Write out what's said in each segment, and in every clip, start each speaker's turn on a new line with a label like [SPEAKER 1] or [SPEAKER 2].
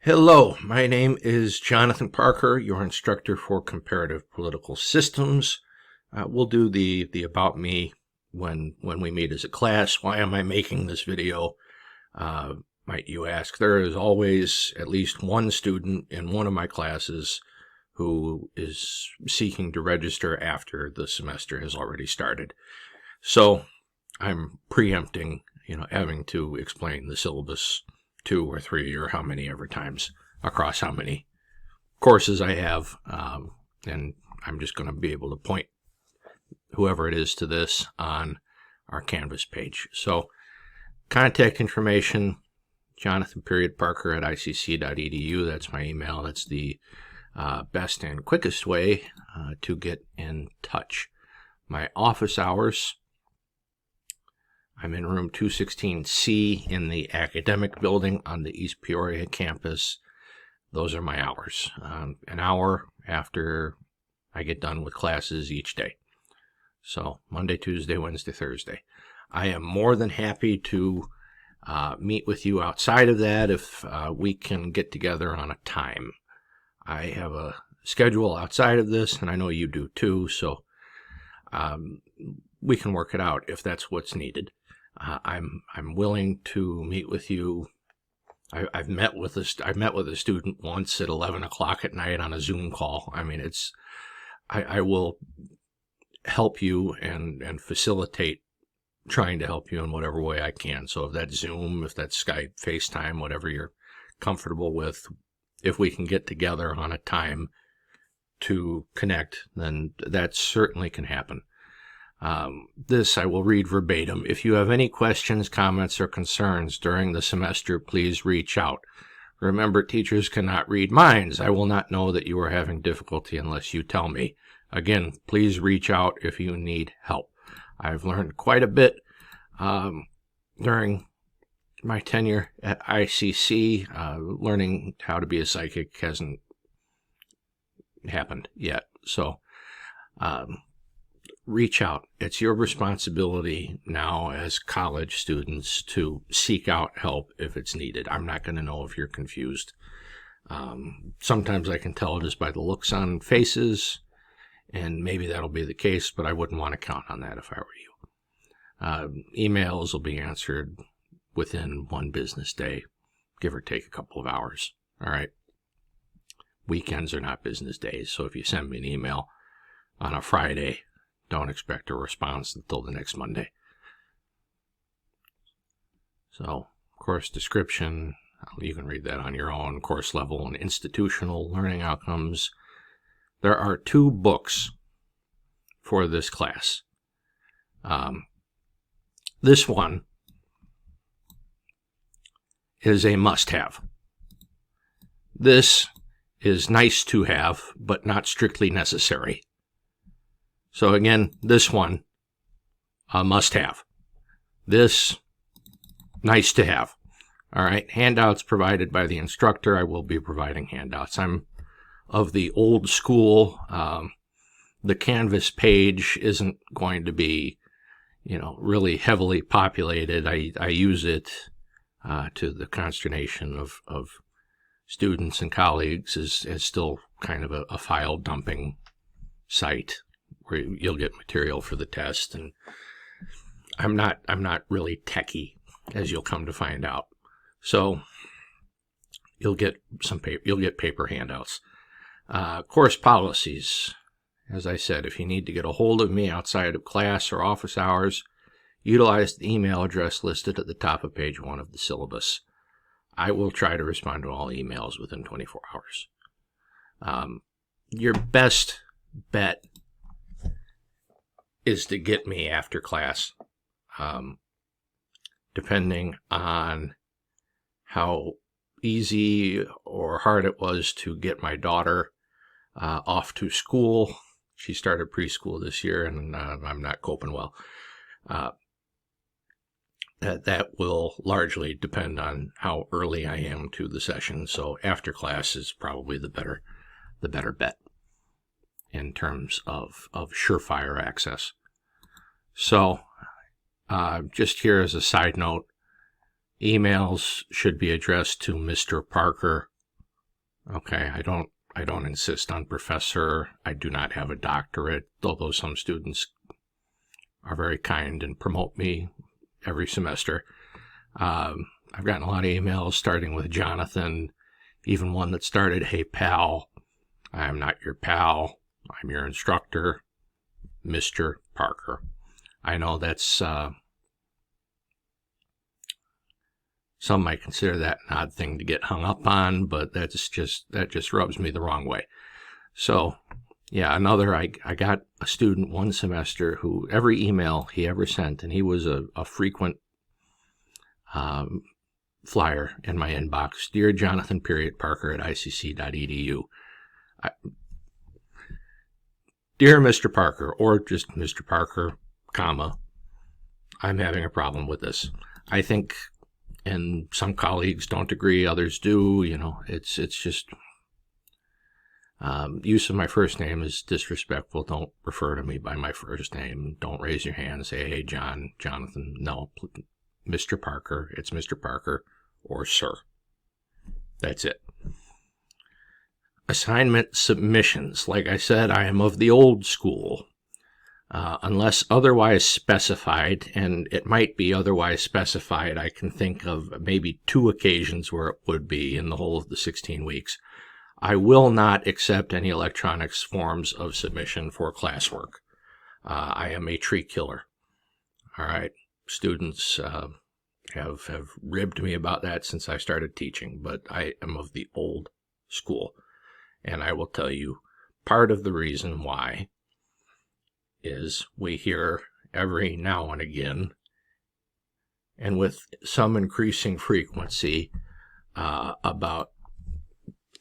[SPEAKER 1] Hello, my name is Jonathan Parker, your instructor for Comparative Political Systems. We'll do the About Me when we meet as a class. Why am I making this video, might you ask? There is always at least one student in one of my classes who is seeking to register after the semester has already started. So I'm preempting, having to explain the syllabus 2 or 3 or how many ever times across how many courses I have, and I'm just going to be able to point whoever it is to this on our Canvas page. So contact information, Jonathan.Parker at icc.edu. That's my email. That's the best and quickest way to get in touch. My office hours, I'm in room 216C in the academic building on the East Peoria campus. Those are my hours. An hour after I get done with classes each day. So Monday, Tuesday, Wednesday, Thursday. I am more than happy to meet with you outside of that if we can get together on a time. I have a schedule outside of this, and I know you do too, so we can work it out if that's what's needed. I'm willing to meet with you. I've met with a student once at 11 o'clock at night on a Zoom call. I mean, I will help you and facilitate trying to help you in whatever way I can. So if that's Zoom, if that's Skype, FaceTime, whatever you're comfortable with, if we can get together on a time to connect, then that certainly can happen. This I will read verbatim. If you have any questions, comments, or concerns during the semester, please reach out. Remember, teachers cannot read minds. I will not know that you are having difficulty unless you tell me. Again, please reach out if you need help. I've learned quite a bit during my tenure at ICC. Learning how to be a psychic hasn't happened yet. So, reach out. It's your responsibility now as college students to seek out help if it's needed. I'm not going to know if you're confused. Sometimes I can tell just by the looks on faces, and maybe that'll be the case, but I wouldn't want to count on that if I were you. Emails will be answered within 1 business day, give or take a couple of hours. All right. Weekends are not business days, so if you send me an email on a Friday, don't expect a response until the next Monday. So, course description, you can read that on your own. Course level and institutional learning outcomes. There are 2 books for this class. This one is a must-have. This is nice to have, but not strictly necessary. So again, this one, a must-have. This, nice to have. All right, handouts provided by the instructor. I will be providing handouts. I'm of the old school. The Canvas page isn't going to be, really heavily populated. I use it to the consternation of students and colleagues as still kind of a file dumping site where you'll get material for the test, and I'm not really techie, as you'll come to find out. So you'll get paper handouts. Course policies. As I said, if you need to get a hold of me outside of class or office hours, utilize the email address listed at the top of page 1 of the syllabus. I will try to respond to all emails within 24 hours. Your best bet is to get me after class, depending on how easy or hard it was to get my daughter off to school. She started preschool this year, and I'm not coping well. That will largely depend on how early I am to the session. So after class is probably the better bet in terms of surefire access. So just here as a side note, emails should be addressed to Mr. Parker Okay, I don't insist on professor. I do not have a doctorate, although some students are very kind and promote me every semester. I've gotten a lot of emails starting with Jonathan, even one that started, "Hey pal, I'm not your pal, I'm your instructor, Mr. Parker." I know that's, some might consider that an odd thing to get hung up on, but that just rubs me the wrong way. So, yeah, I got a student one semester who every email he ever sent, and he was a frequent flyer in my inbox, "Dear Jonathan Parker at icc.edu. Dear Mr. Parker," or just Mr. Parker, comma, "I'm having a problem with this. I think," and some colleagues don't agree, others do, it's just, use of my first name is disrespectful. Don't refer to me by my first name. Don't raise your hand and say, "Hey, John, Jonathan." No, Mr. Parker, it's Mr. Parker, or sir. That's it. Assignment submissions. Like I said, I am of the old school. Unless otherwise specified, and it might be otherwise specified, I can think of maybe 2 occasions where it would be in the whole of the 16 weeks. I will not accept any electronics forms of submission for classwork. I am a tree killer. All right. Students have ribbed me about that since I started teaching, but I am of the old school. And I will tell you, part of the reason why is we hear every now and again, and with some increasing frequency, about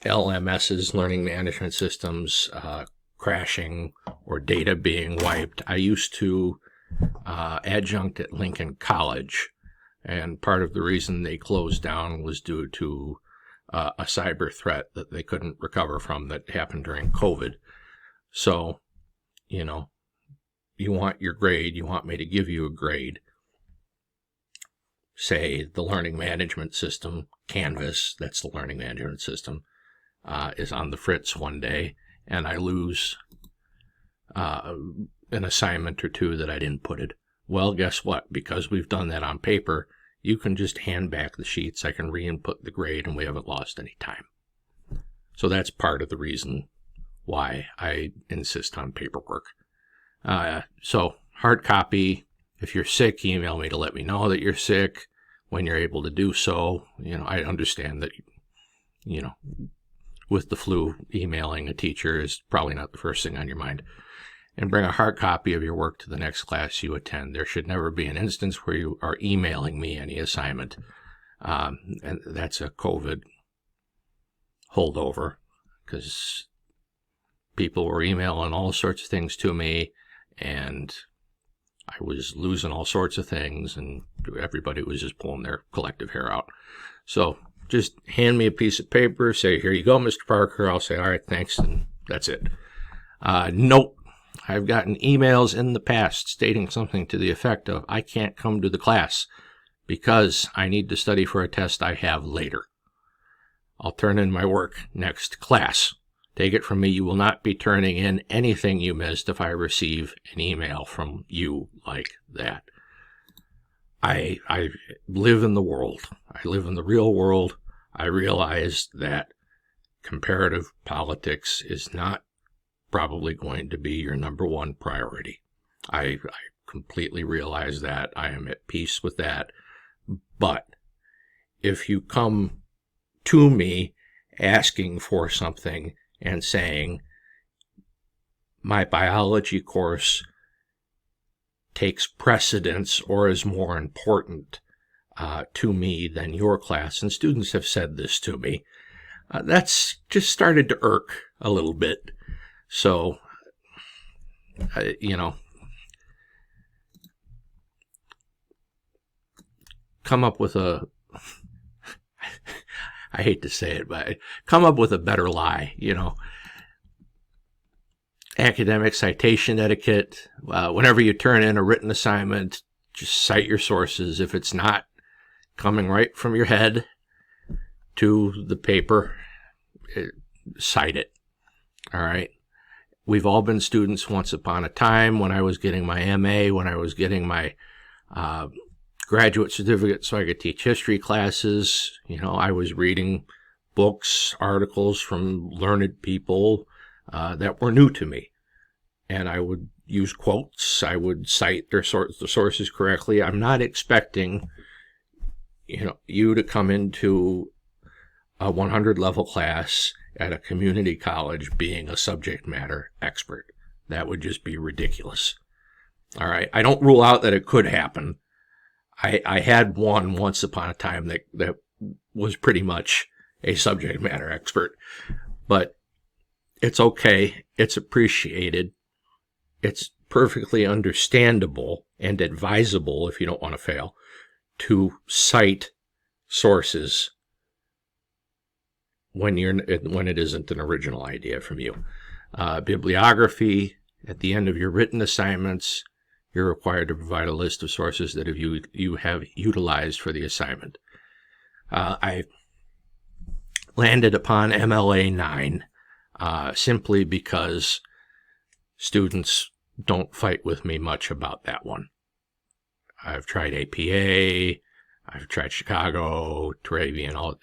[SPEAKER 1] LMSs, learning management systems, crashing or data being wiped. I used to adjunct at Lincoln College, and part of the reason they closed down was due to a cyber threat that they couldn't recover from that happened during COVID. So, you want your grade, you want me to give you a grade. Say the learning management system, Canvas, that's the learning management system, is on the fritz one day, and I lose an assignment or 2 that I didn't put it. Well, guess what? Because we've done that on paper, you can just hand back the sheets. I can re-input the grade, and we haven't lost any time. So that's part of the reason why I insist on paperwork. So hard copy. If you're sick, email me to let me know that you're sick when you're able to do so. I understand that, with the flu, emailing a teacher is probably not the first thing on your mind. And bring a hard copy of your work to the next class you attend. There should never be an instance where you are emailing me any assignment. And that's a COVID holdover, because people were emailing all sorts of things to me, and I was losing all sorts of things, and everybody was just pulling their collective hair out. So just hand me a piece of paper, say, "Here you go, Mr. Parker." I'll say, "All right, thanks," and that's it. Nope. I've gotten emails in the past stating something to the effect of, "I can't come to the class because I need to study for a test I have later. I'll turn in my work next class. Take it from me, you will not be turning in anything you missed if I receive an email from you like that." I live in the world. I live in the real world. I realize that comparative politics is not probably going to be your number 1 priority. I completely realize that. I am at peace with that. But if you come to me asking for something and saying, "My biology course takes precedence or is more important to me than your class," and students have said this to me, that's just started to irk a little bit. So, come up with I hate to say it, but come up with a better lie, Academic citation etiquette. Whenever you turn in a written assignment, just cite your sources. If it's not coming right from your head to the paper, cite it. All right. We've all been students once upon a time. When I was getting my MA, when I was getting my graduate certificate so I could teach history classes, I was reading books, articles from learned people that were new to me. And I would use quotes. I would cite the sources correctly. I'm not expecting, you to come into a 100 level class at a community college being a subject matter expert. That would just be ridiculous. All right. I don't rule out that it could happen. I had one once upon a time that was pretty much a subject matter expert, but it's okay. It's appreciated. It's perfectly understandable and advisable, if you don't want to fail, to cite sources when it isn't an original idea from you. Bibliography, at the end of your written assignments, you're required to provide a list of sources that you have utilized for the assignment. I landed upon MLA 9 simply because students don't fight with me much about that one. I've tried APA, I've tried Chicago, Turabian, all.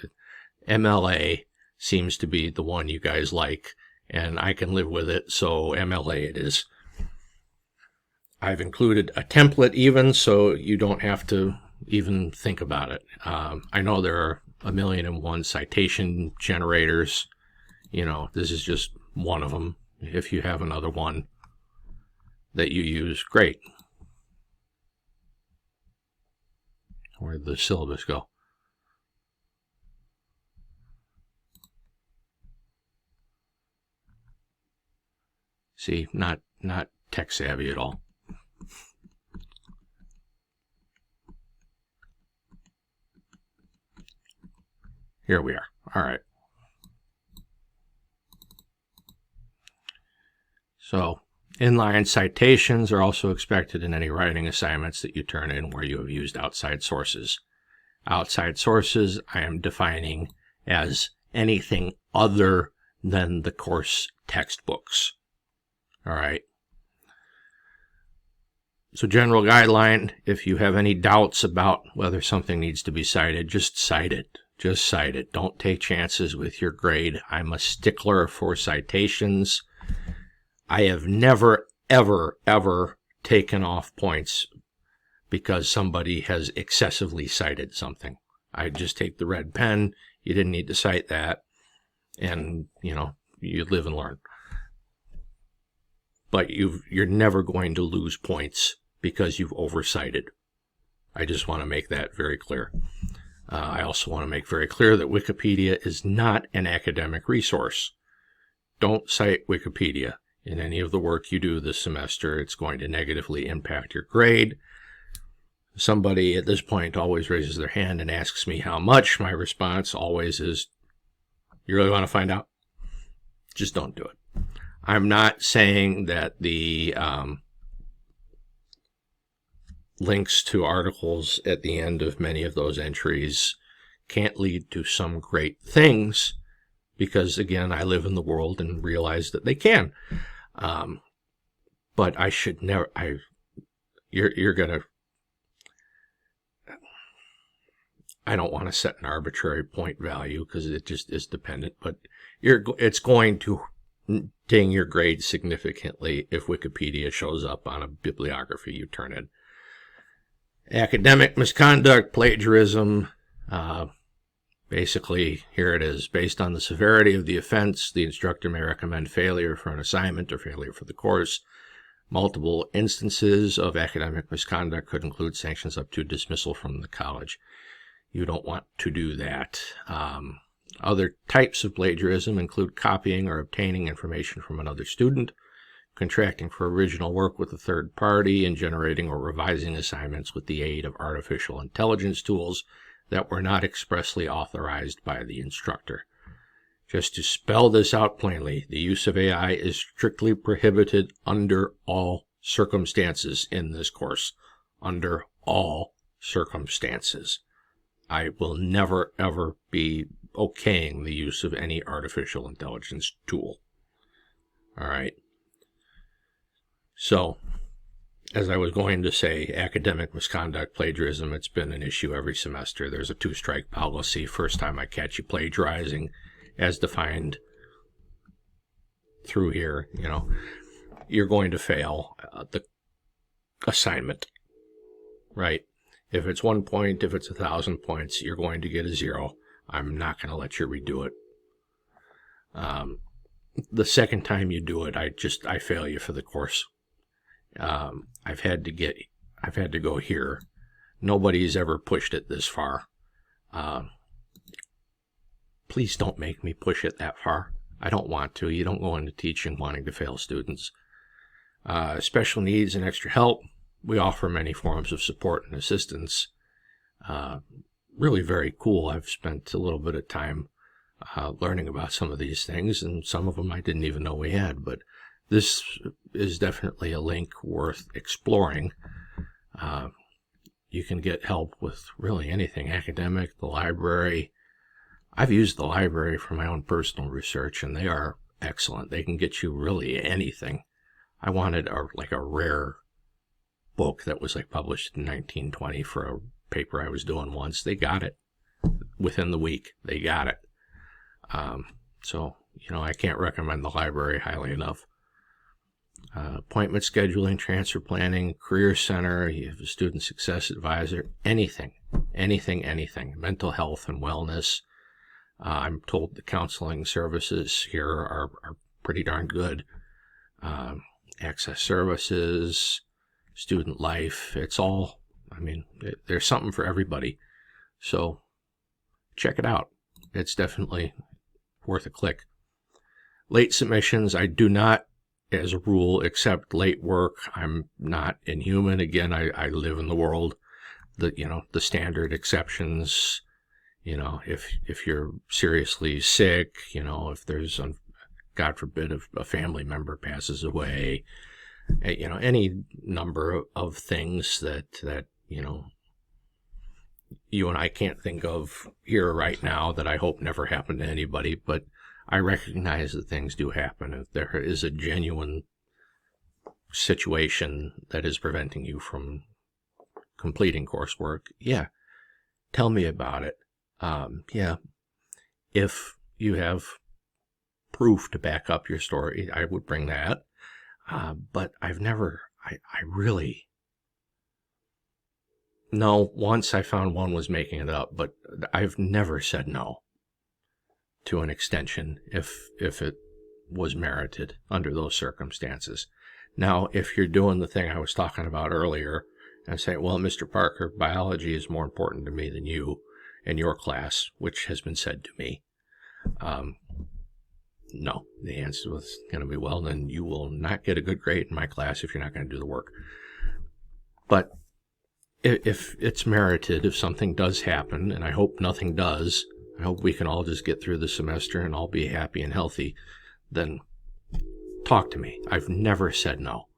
[SPEAKER 1] MLA seems to be the one you guys like, and I can live with it, so MLA it is. I've included a template even, so you don't have to even think about it. I know there are 1,000,001 citation generators. This is just one of them. If you have another one that you use, great. Where'd the syllabus go? See, not tech savvy at all. Here we are. All right. So, inline citations are also expected in any writing assignments that you turn in where you have used outside sources. Outside sources I am defining as anything other than the course textbooks. All right. So general guideline, if you have any doubts about whether something needs to be cited, just cite it. Just cite it. Don't take chances with your grade. I'm a stickler for citations. I have never, ever, ever taken off points because somebody has excessively cited something. I just take the red pen. You didn't need to cite that. And, you live and learn. But you're never going to lose points because you've oversighted. I just want to make that very clear. I also want to make very clear that Wikipedia is not an academic resource. Don't cite Wikipedia in any of the work you do this semester. It's going to negatively impact your grade. Somebody at this point always raises their hand and asks me how much. My response always is, you really want to find out? Just don't do it. I'm not saying that the links to articles at the end of many of those entries can't lead to some great things, because, again, I live in the world and realize that they can. But I should never, you're going to, I don't want to set an arbitrary point value because it just is dependent, but it's going to ding your grade significantly if Wikipedia shows up on a bibliography you turn in. Academic misconduct, plagiarism, basically, here it is. Based on the severity of the offense, the instructor may recommend failure for an assignment or failure for the course. Multiple instances of academic misconduct could include sanctions up to dismissal from the college. You don't want to do that. Other types of plagiarism include copying or obtaining information from another student, contracting for original work with a third party, and generating or revising assignments with the aid of artificial intelligence tools that were not expressly authorized by the instructor. Just to spell this out plainly, the use of AI is strictly prohibited under all circumstances in this course. Under all circumstances. I will never, ever be okaying the use of any artificial intelligence tool. All right. So, as I was going to say, academic misconduct, plagiarism, it's been an issue every semester. There's a 2-strike policy. First time I catch you plagiarizing, as defined through here, you're going to fail the assignment, right? If it's 1 point, if it's 1,000 points, you're going to get a 0. I'm not going to let you redo it. The second time you do it, I fail you for the course. I've had to go here. Nobody's ever pushed it this far. Please don't make me push it that far. I don't want to. You don't go into teaching wanting to fail students. Special needs and extra help. We offer many forms of support and assistance. Really very cool. I've spent a little bit of time learning about some of these things, and some of them I didn't even know we had, but this is definitely a link worth exploring. You can get help with really anything, academic, the library. I've used the library for my own personal research, and they are excellent. They can get you really anything. I wanted a rare book that was published in 1920 for a paper I was doing once. They got it within the week. They got it. So, I can't recommend the library highly enough. Appointment scheduling, transfer planning, career center, you have a student success advisor, anything, mental health and wellness. I'm told the counseling services here are pretty darn good. Access services, student life, it's all, there's something for everybody. So check it out. It's definitely worth a click. Late submissions, I do not, as a rule, accept late work. I'm not inhuman. Again, I live in the world. The standard exceptions, if you're seriously sick, if there's, God forbid, if a family member passes away, any number of things that you and I can't think of here right now that I hope never happen to anybody, but I recognize that things do happen. If there is a genuine situation that is preventing you from completing coursework, tell me about it. If you have proof to back up your story, I would bring that. But I've never, once I found one was making it up, but I've never said no to an extension if it was merited under those circumstances. Now, if you're doing the thing I was talking about earlier and say, well, Mr. Parker, biology is more important to me than you and your class, which has been said to me, no, the answer was going to be, well, then you will not get a good grade in my class if you're not going to do the work. But if it's merited, if something does happen, and I hope nothing does, I hope we can all just get through the semester and all be happy and healthy, then talk to me. I've never said no.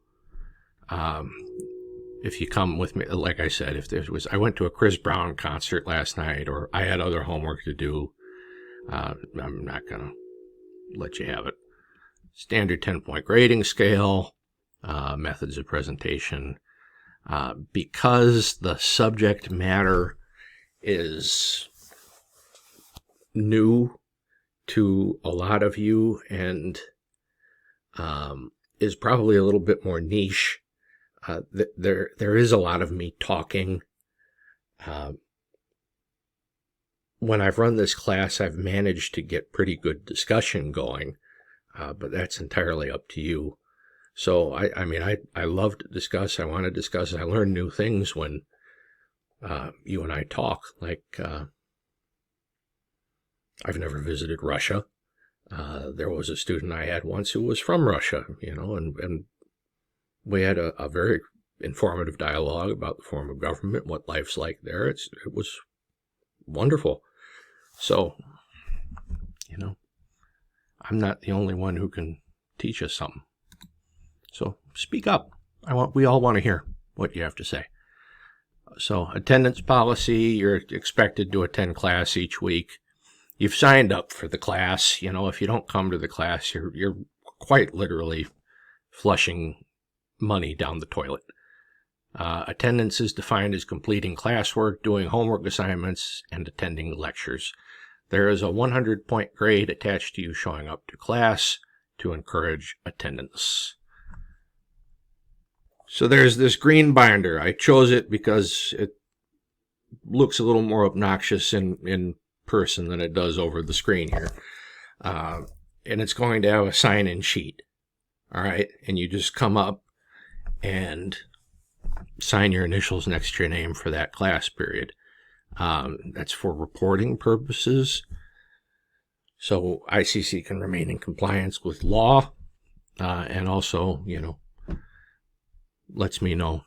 [SPEAKER 1] If you come with me, like I said, I went to a Chris Brown concert last night, or I had other homework to do, I'm not going to let you have it. Standard 10-point grading scale, methods of presentation. Because the subject matter is new to a lot of you and is probably a little bit more niche, there is a lot of me talking. When I've run this class, I've managed to get pretty good discussion going, but that's entirely up to you. So, I love to discuss. I want to discuss. I learn new things when you and I talk. I've never visited Russia. There was a student I had once who was from Russia, and we had a very informative dialogue about the form of government, what life's like there. It was wonderful. So, I'm not the only one who can teach us something. So speak up. We all want to hear what you have to say. So attendance policy, you're expected to attend class each week. you've signed up for the class. You know, if you don't come to the class, you're quite literally flushing money down the toilet. Attendance is defined as completing classwork, doing homework assignments, and attending lectures. There is a 100-point grade attached to you showing up to class to encourage attendance. So there's this green binder. I chose it because it looks a little more obnoxious in person than it does over the screen here. And it's going to have a sign-in sheet. All right, and you just come up and sign your initials next to your name for that class period. That's for reporting purposes, so ICC can remain in compliance with law, and also, you know, lets me know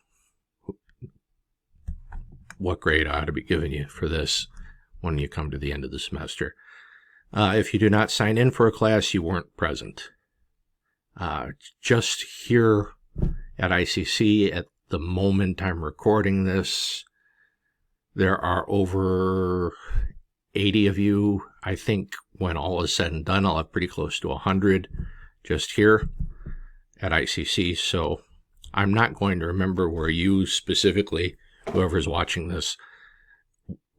[SPEAKER 1] what grade I ought to be giving you for this when you come to the end of the semester. If you do not sign in for a class, you weren't present. Just here at ICC, at the moment I'm recording this, there are over 80 of you. I think when all is said and done, I'll have pretty close to 100 just here at ICC. So I'm not going to remember where you specifically, whoever's watching this,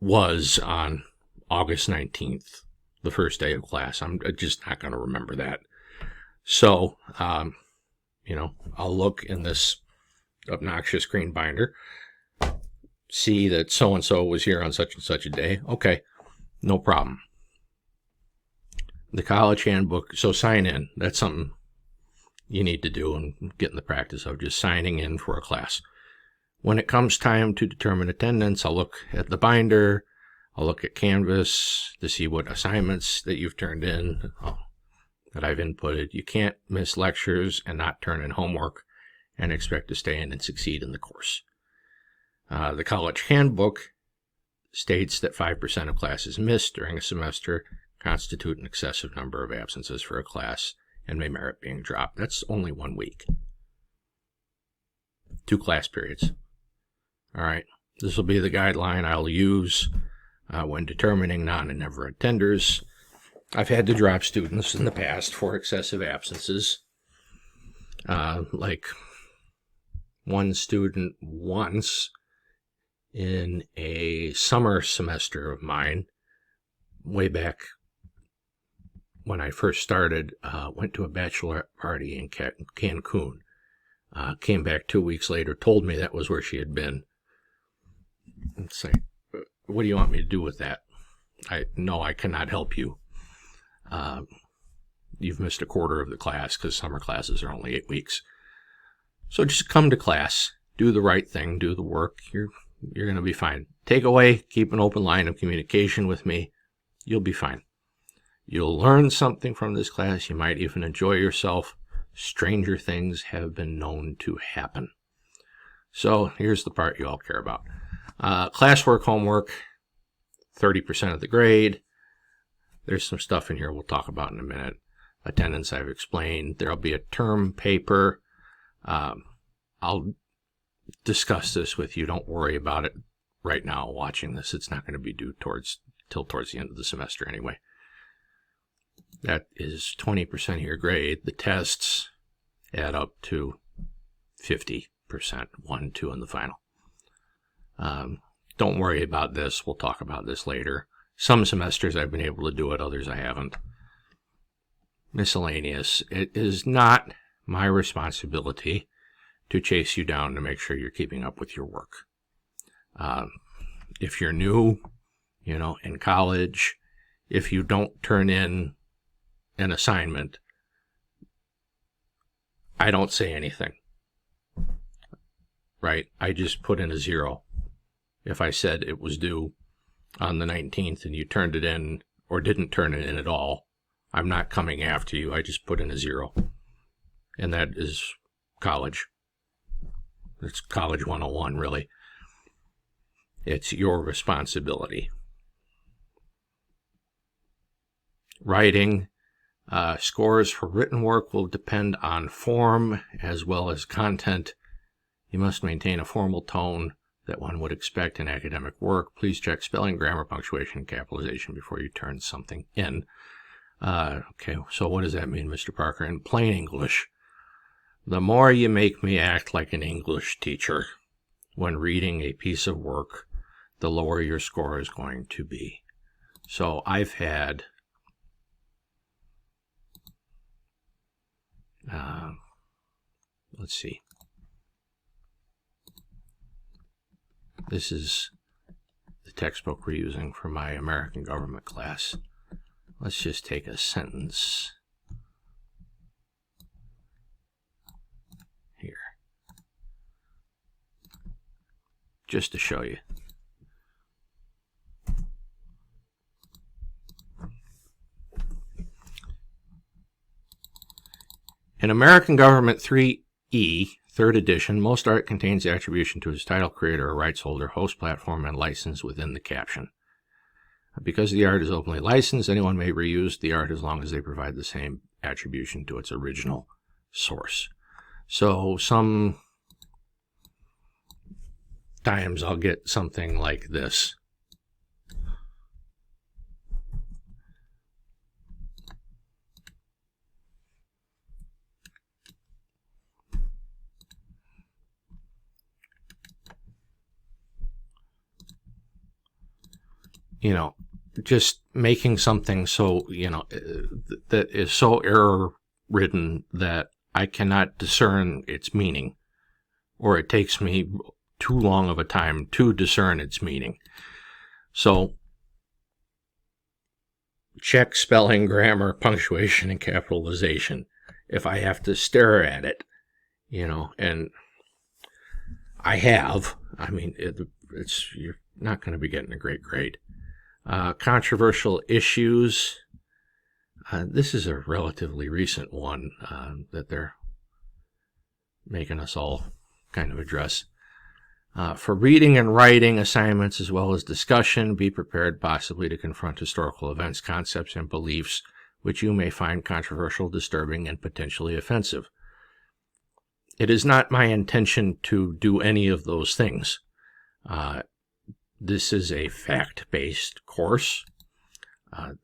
[SPEAKER 1] was on August 19th, the first day of class. I'm just not going to remember that. So, you know, I'll look in this obnoxious green binder, see that so-and-so was here on such and such a day. Okay, no problem. The college handbook, so sign in. That's something you need to do and get in the practice of, just signing in for a class. When it comes time to determine attendance, I'll look at the binder, I'll look at Canvas to see what assignments that you've turned in, that I've inputted. You can't miss lectures and not turn in homework and expect to stay in and succeed in the course. The college handbook states that 5% of classes missed during a semester constitute an excessive number of absences for a class and may merit being dropped. That's only 1 week. 2 class periods. All right, this will be the guideline I'll use when determining non and never attenders. I've had to drop students in the past for excessive absences. Like one student once in a summer semester of mine, way back when I first started, went to a bachelorette party in Cancun. Came back 2 weeks later, told me that was where she had been. And say, what do you want me to do with that? No, I cannot help you. You've missed a quarter of the class because summer classes are only 8 weeks. So just come to class, do the right thing, do the work. You're going to be fine. Takeaway, keep an open line of communication with me. You'll be fine. You'll learn something from this class. You might even enjoy yourself. Stranger things have been known to happen. So here's the part you all care about. Classwork, homework, 30% of the grade. There's some stuff in here we'll talk about in a minute. Attendance, I've explained. There'll be a term paper. I'll discuss this with you. Don't worry about it right now watching this. It's not going to be due till towards the end of the semester anyway. That is 20% of your grade. The tests add up to 50%, 1, 2 in the final. Don't worry about this. We'll talk about this later. Some semesters I've been able to do it, others I haven't. Miscellaneous. It is not my responsibility to chase you down to make sure you're keeping up with your work. If you're new, in college, if you don't turn in an assignment, I don't say anything, right? I just put in a 0. If I said it was due on the 19th and you turned it in or didn't turn it in at all, I'm not coming after you. I just put in a 0. And that is college. It's college 101, really. It's your responsibility. Writing. Scores for written work will depend on form as well as content. You must maintain a formal tone that one would expect in academic work. Please check spelling, grammar, punctuation, and capitalization before you turn something in. Okay, so what does that mean, Mr. Parker? In plain English, the more you make me act like an English teacher when reading a piece of work, the lower your score is going to be. So I've had let's see. This is the textbook we're using for my American government class. Let's just take a sentence here, just to show you. In American Government 3E, 3rd edition, most art contains attribution to its title, creator, or rights holder, host, platform, and license within the caption. Because the art is openly licensed, anyone may reuse the art as long as they provide the same attribution to its original source. So sometimes I'll get something like this. You know, just making something so, that is so error-ridden that I cannot discern its meaning, or it takes me too long of a time to discern its meaning. So, check spelling, grammar, punctuation, and capitalization if I have to stare at it, and I have. I mean, you're not going to be getting a great grade. Controversial issues. This is a relatively recent one that they're making us all kind of address. For reading and writing assignments as well as discussion, be prepared possibly to confront historical events, concepts, and beliefs which you may find controversial, disturbing, and potentially offensive. It is not my intention to do any of those things. This is a fact-based course. I'm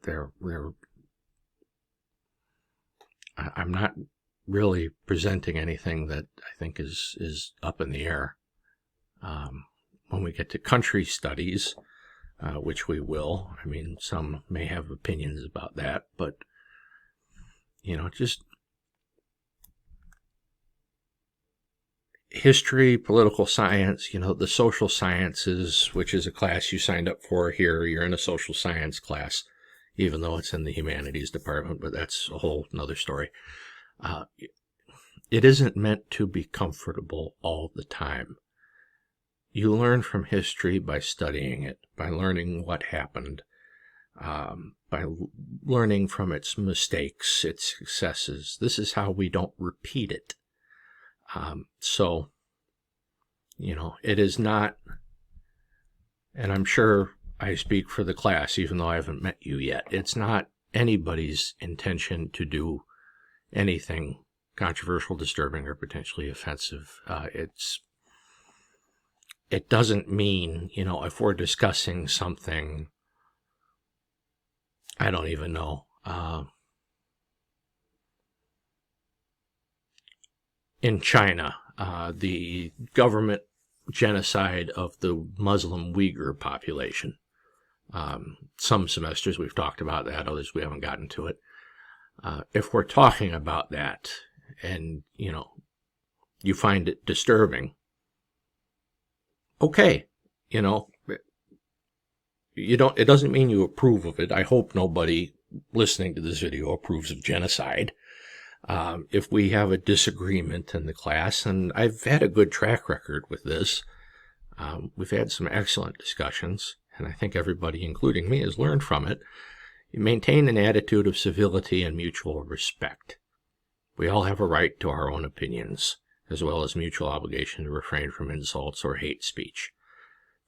[SPEAKER 1] not really presenting anything that I think is up in the air. When we get to country studies, which we will, I mean, some may have opinions about that, but, just history, political science, the social sciences, which is a class you signed up for here. You're in a social science class, even though it's in the humanities department, but that's a whole nother story. It isn't meant to be comfortable all the time. You learn from history by studying it, by learning what happened, by learning from its mistakes, its successes. This is how we don't repeat it. So, it is not, and I'm sure I speak for the class, even though I haven't met you yet, it's not anybody's intention to do anything controversial, disturbing, or potentially offensive. It doesn't mean, if we're discussing something, I don't even know, in China, the government genocide of the Muslim Uyghur population. Some semesters we've talked about that, others we haven't gotten to it. If we're talking about that and, you find it disturbing, okay, it doesn't mean you approve of it. I hope nobody listening to this video approves of genocide. If we have a disagreement in the class, and I've had a good track record with this, we've had some excellent discussions, and I think everybody, including me, has learned from it. You maintain an attitude of civility and mutual respect. We all have a right to our own opinions, as well as mutual obligation to refrain from insults or hate speech,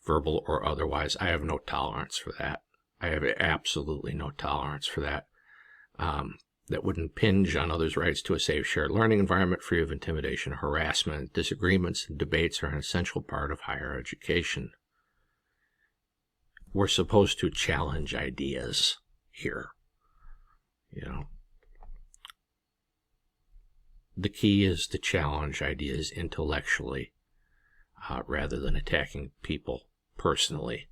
[SPEAKER 1] verbal or otherwise. I have no tolerance for that. I have absolutely no tolerance for that. that would impinge on others' rights to a safe, shared learning environment free of intimidation, harassment. Disagreements and debates are an essential part of higher education. We're supposed to challenge ideas here. The key is to challenge ideas intellectually rather than attacking people personally.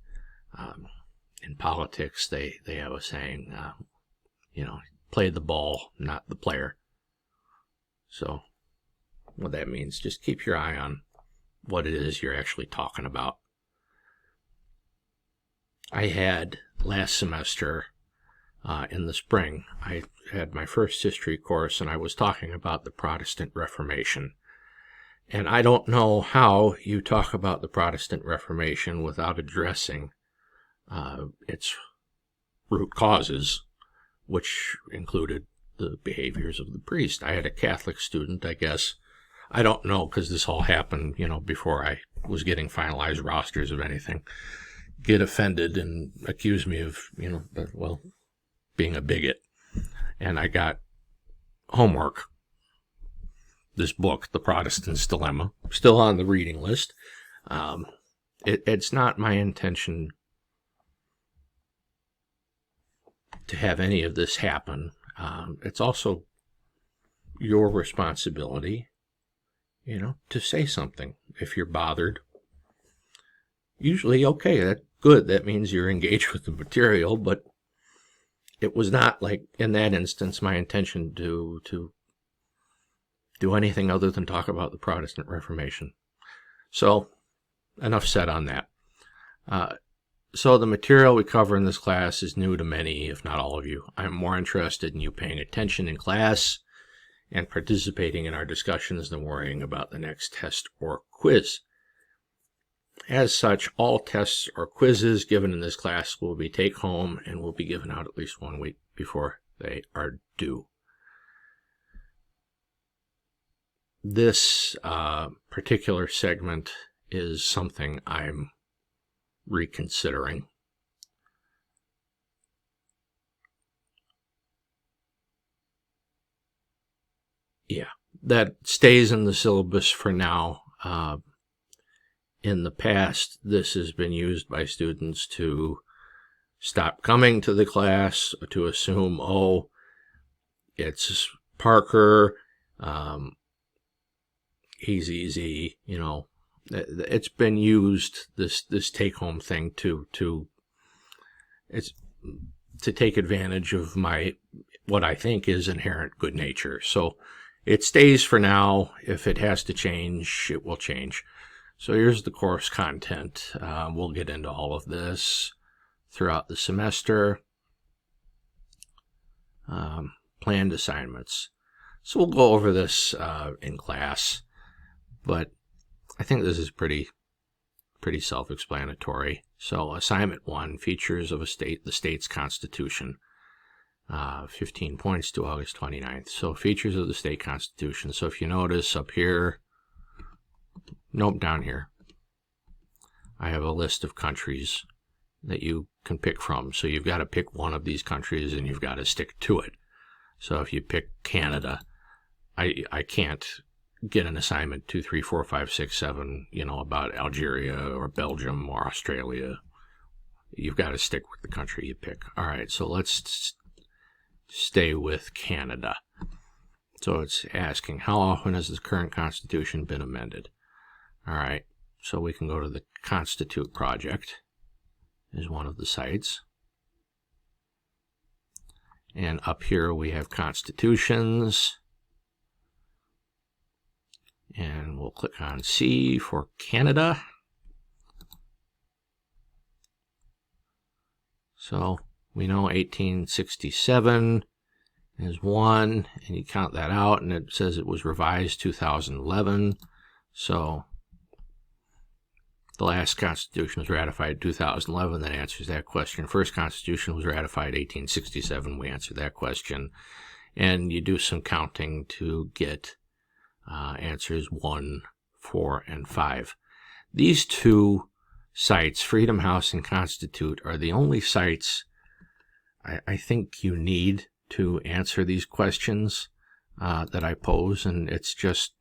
[SPEAKER 1] In politics, they have a saying, play the ball, not the player. So what that means, just keep your eye on what it is you're actually talking about. I had last semester, in the spring, I had my first history course, and I was talking about the Protestant Reformation. And I don't know how you talk about the Protestant Reformation without addressing its root causes, which included the behaviors of the priest. I had a Catholic student, I guess. I don't know, because this all happened, before I was getting finalized rosters of anything, get offended and accuse me of, being a bigot. And I got homework. This book, The Protestant's Dilemma, still on the reading list. It's not my intention to have any of this happen. It's also your responsibility, to say something if you're bothered. Usually, okay, that's good. That means you're engaged with the material, but it was not, like, in that instance, my intention to do anything other than talk about the Protestant Reformation. So, enough said on that. So the material we cover in this class is new to many, if not all of you. I'm more interested in you paying attention in class and participating in our discussions than worrying about the next test or quiz. As such, all tests or quizzes given in this class will be take-home and will be given out at least 1 week before they are due. This particular segment is something I'm reconsidering. Yeah, that stays in the syllabus for now. In the past, this has been used by students to stop coming to the class, to assume, oh, it's Parker, he's easy, It's been used, this take-home thing, to take advantage of what I think is inherent good nature. So it stays for now. If it has to change, it will change. So here's the course content. We'll get into all of this throughout the semester. Planned assignments. So we'll go over this in class, but I think this is pretty self-explanatory. So assignment 1, features of the state's constitution. 15 points to August 29th. So features of the state constitution. So if you notice up here, down here, I have a list of countries that you can pick from. So you've got to pick one of these countries and you've got to stick to it. So if you pick Canada, I can't get an assignment 2, 3, 4, 5, 6, 7, about Algeria or Belgium or Australia. You've got to stick with the country you pick. All right, so let's stay with Canada. So it's asking, how often has the current constitution been amended? All right, so we can go to the Constitute project is one of the sites. And up here we have constitutions. And we'll click on C for Canada. So we know 1867 is 1, and you count that out, and it says it was revised 2011. So the last Constitution was ratified in 2011. That answers that question. First Constitution was ratified 1867. We answered that question. And you do some counting to get answers 1, 4, and 5. These two sites, Freedom House and Constitute, are the only sites I think you need to answer these questions that I pose, and it's just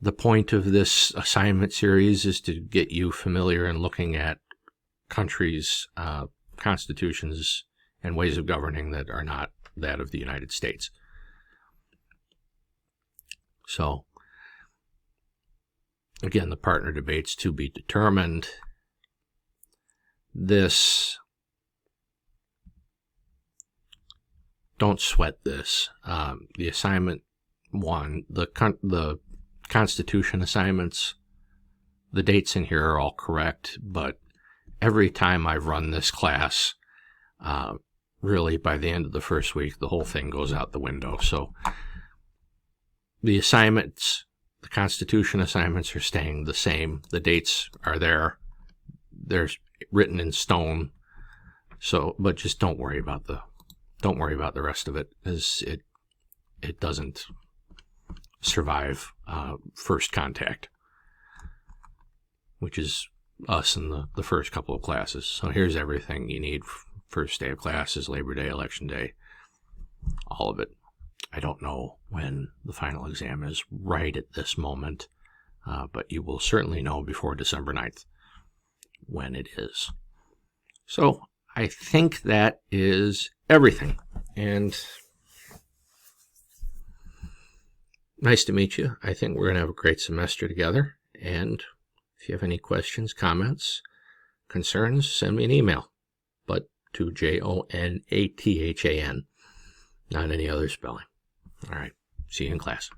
[SPEAKER 1] the point of this assignment series is to get you familiar in looking at countries' constitutions and ways of governing that are not that of the United States. So, again, the partner debates to be determined. This, don't sweat this. The assignment one, the Constitution assignments, the dates in here are all correct, but every time I've run this class, really by the end of the first week, the whole thing goes out the window. So the assignments, the Constitution assignments are staying the same. The dates are there. They're written in stone. So, but just don't worry about the rest of it, as it doesn't survive first contact, which is us in the first couple of classes. So here's everything you need. First day of classes, Labor Day, Election Day, all of it. I don't know when the final exam is right at this moment, but you will certainly know before December 9th when it is. So I think that is everything. And nice to meet you. I think we're going to have a great semester together. And if you have any questions, comments, concerns, send me an email. But to Jonathan, not any other spelling. All right. See you in class.